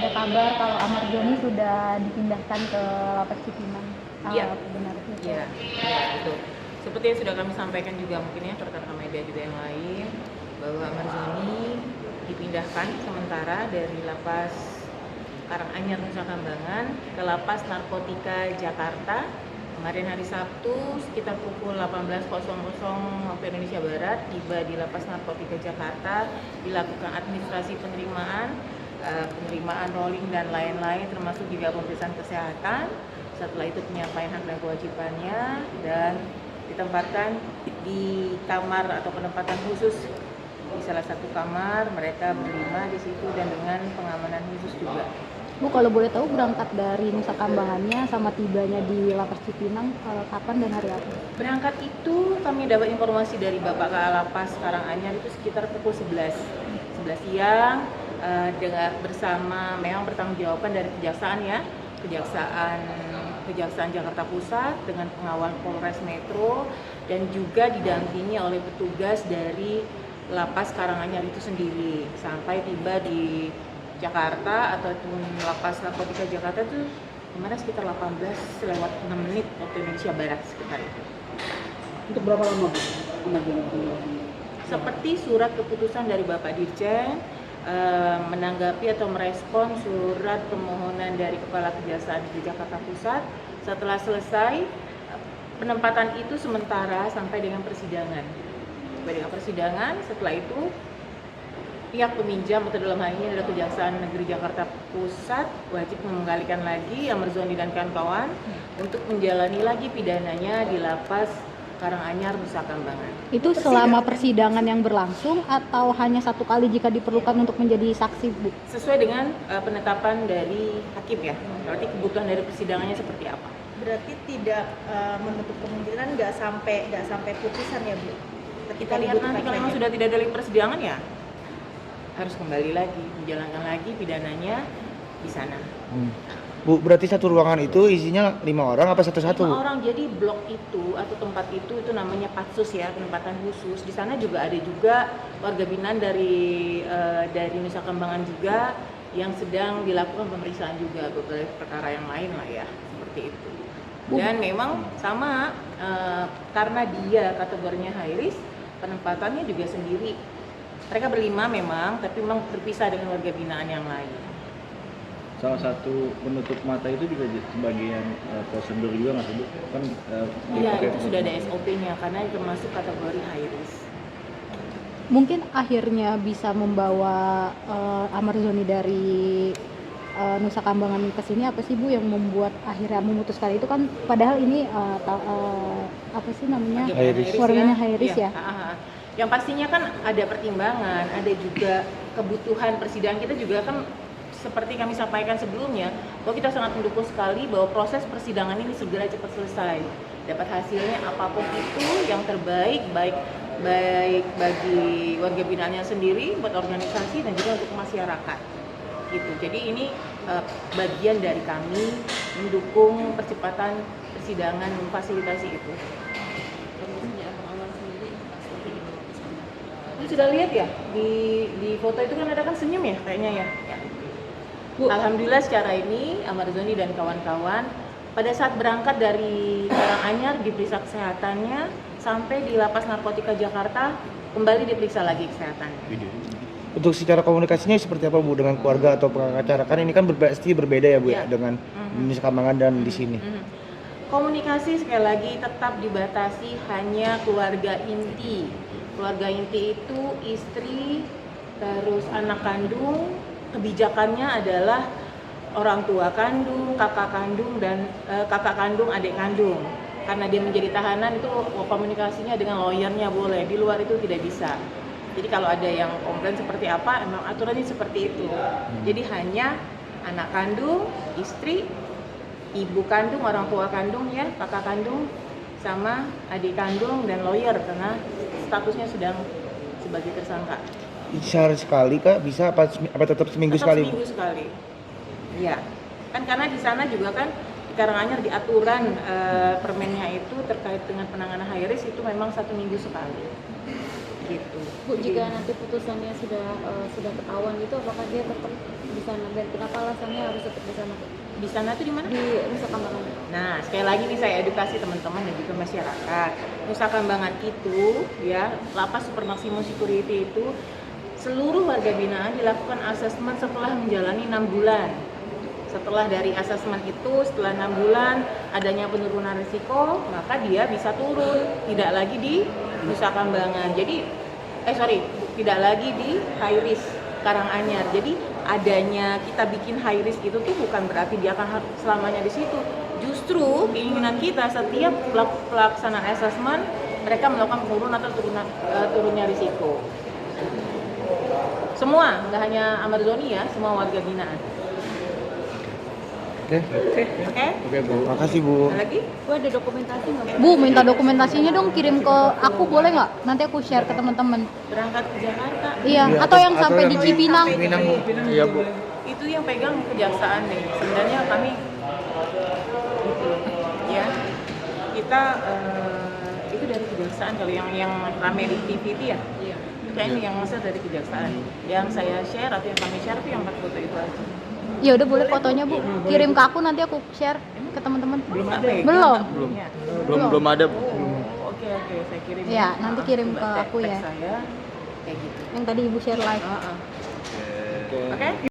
ada kabar kalau Ahmad Zoni sudah dipindahkan ke Lapas Cipinang. Iya. Benar itu. Iya, betul. Seperti yang sudah kami sampaikan juga mungkin ya rekan-rekan media juga yang lain, bahwa Ahmad Zoni dipindahkan sementara dari Lapas Karanganyar Nusa Kambangan ke Lapas Narkotika Jakarta kemarin hari Sabtu sekitar pukul 18.00 waktu Indonesia Barat, tiba di Lapas Narkotika Jakarta, dilakukan administrasi penerimaan rolling dan lain-lain, termasuk juga pemeriksaan kesehatan. Setelah itu penyampaian hak dan kewajibannya dan ditempatkan di kamar atau penempatan khusus di salah satu kamar, mereka berlima di situ dan dengan pengamanan khusus juga. Bu, kalau boleh tahu berangkat dari Nusa Kambangannya sama tibanya di Lapas Cipinang kapan dan hari apa? Berangkat itu kami dapat informasi dari Bapak Lapas Karanganyar itu sekitar pukul 11 siang dengan bersama memang bertanggungjawaban dari kejaksaan ya, Kejaksaan Jakarta Pusat dengan pengawal Polres Metro dan juga didampingi oleh petugas dari Lapas Karanganyar itu sendiri sampai tiba di Jakarta ataupun Lapas Narkotika Jakarta itu dimana sekitar 18:06 waktu Indonesia Barat sekitar itu. Untuk berapa lama? Seperti surat keputusan dari Bapak Dirjen menanggapi atau merespon surat permohonan dari Kepala Kejaksaan di Jakarta Pusat setelah selesai penempatan itu sementara sampai dengan persidangan. Setelah itu pihak peminjam atau dalam hal ini adalah Kejaksaan Negeri Jakarta Pusat wajib mengembalikan lagi Ahmad Zoni dan kawan-kawan untuk menjalani lagi pidananya di Lapas Karanganyar Nusa Kambangan. Itu selama persidangan yang berlangsung atau hanya satu kali jika diperlukan untuk menjadi saksi, Bu? Sesuai dengan penetapan dari hakim ya. Berarti kebutuhan dari persidangannya seperti apa? Berarti tidak menutup kemungkinan nggak sampai putusan ya, Bu? Kita lihat nanti kalau memang sudah tidak ada lagi persidangan ya harus kembali lagi menjalankan lagi pidananya di sana. Bu, berarti satu ruangan itu isinya 5 orang apa satu-satu? 5 orang, jadi blok itu atau tempat itu namanya patsus ya, penempatan khusus. Di sana juga ada juga warga binaan dari Nusa Kambangan juga yang sedang dilakukan pemeriksaan juga beberapa perkara yang lain lah ya, seperti itu. Dan memang sama karena dia kategorinya high risk, penempatannya juga sendiri. Mereka berlima memang, tapi memang berpisah dengan warga binaan yang lain. Salah satu penutup mata itu juga sebagian prosedur juga nggak sih, Bu? Kan iya, itu sudah ada SOP-nya karena termasuk kategori high risk. Mungkin akhirnya bisa membawa Ahmad Zoni dari Nusa Kambangan ke sini apa sih, Bu, yang membuat akhirnya memutuskan itu kan padahal ini apa sih namanya? Warganya high risk ya. Yang pastinya kan ada pertimbangan, ada juga kebutuhan persidangan kita juga kan seperti kami sampaikan sebelumnya, bahwa kita sangat mendukung sekali bahwa proses persidangan ini segera cepat selesai. Dapat hasilnya apapun itu yang terbaik, baik bagi warga binaannya sendiri, buat organisasi dan juga untuk masyarakat. Gitu. Jadi ini bagian dari kami mendukung percepatan persidangan, memfasilitasi itu. Lu sudah lihat ya di foto itu kan ada kan senyum ya kayaknya ya. Bu. Alhamdulillah secara ini Ahmad Zoni dan kawan-kawan pada saat berangkat dari Karanganyar diperiksa kesehatannya sampai di Lapas Narkotika Jakarta kembali diperiksa lagi kesehatannya. Untuk secara komunikasinya seperti apa, Bu, dengan keluarga atau pengacara? Kan ini kan pasti berbeda ya, Bu, ya, dengan Nusa Kambangan dan di sini. Komunikasi sekali lagi tetap dibatasi hanya keluarga inti. Keluarga inti itu istri, terus anak kandung. Kebijakannya adalah orang tua kandung, kakak kandung, adik kandung. Karena dia menjadi tahanan itu komunikasinya dengan lawyernya boleh, di luar itu tidak bisa. Jadi kalau ada yang komplain seperti apa, emang aturannya seperti itu. Jadi hanya anak kandung, istri, ibu kandung, orang tua kandung ya, kakak kandung, sama adik kandung dan lawyer karena statusnya sedang sebagai tersangka. Sehari sekali Kak, bisa apa tetap seminggu sekali? Seminggu sekali. Iya. Kan karena di sana juga kan di Karanganyar di aturan permennya itu terkait dengan penanganan high risk itu memang 1 minggu sekali. gitu. Bu, jika nanti putusannya sudah ketahuan gitu, apakah dia tetap di sana dan kenapa alasannya harus tetap di sana, Bu? Di sana tuh di mana? Di Nusa Kambangan. Nah, sekali lagi nih saya edukasi teman-teman dan juga masyarakat. Nusa Kambangan itu, ya, lapas super maksimum security itu seluruh warga binaan dilakukan asesmen setelah menjalani 6 bulan. Setelah dari asesmen itu, setelah 6 bulan adanya penurunan risiko, maka dia bisa turun, tidak lagi di Nusa Kambangan. Jadi, tidak lagi di high risk Karanganyar. Jadi adanya kita bikin high risk itu tuh bukan berarti dia akan selamanya di situ. Justru keinginan kita setiap pelaksanaan asesmen mereka melakukan penurunan atau turunnya risiko. Semua, nggak hanya Amarzoni ya, semua warga binaan. Oke. Oke? Oke, Bu. Makasih, Bu. Ada lagi? Bu, ada dokumentasi nggak, Bu? Bu, minta dokumentasinya dong, kirim ke aku boleh nggak? Nanti aku share ke teman-teman. Berangkat ke Jakarta. Iya, Iya, atau yang atau sampai yang di Cipinang. Cipinang, Bu. Iya, Bu. Itu yang pegang kejaksaan nih. Sebenarnya kami gitu, ya. Kita itu dari kejaksaan kalau yang rame di TV itu ya. Iya. Itu kayaknya yang masih dari kejaksaan. Yang saya share atau yang kami share itu yang 4 foto itu aja. Ya udah boleh fotonya, Bu. Kirim ke aku nanti aku share ke teman-teman. Belum ada ya? Belum. Ya. Belum ada. Oke, saya kirim. Ya, nanti kirim ke aku ya. Tag saya kayak gitu. Yang tadi Ibu share live. Oke.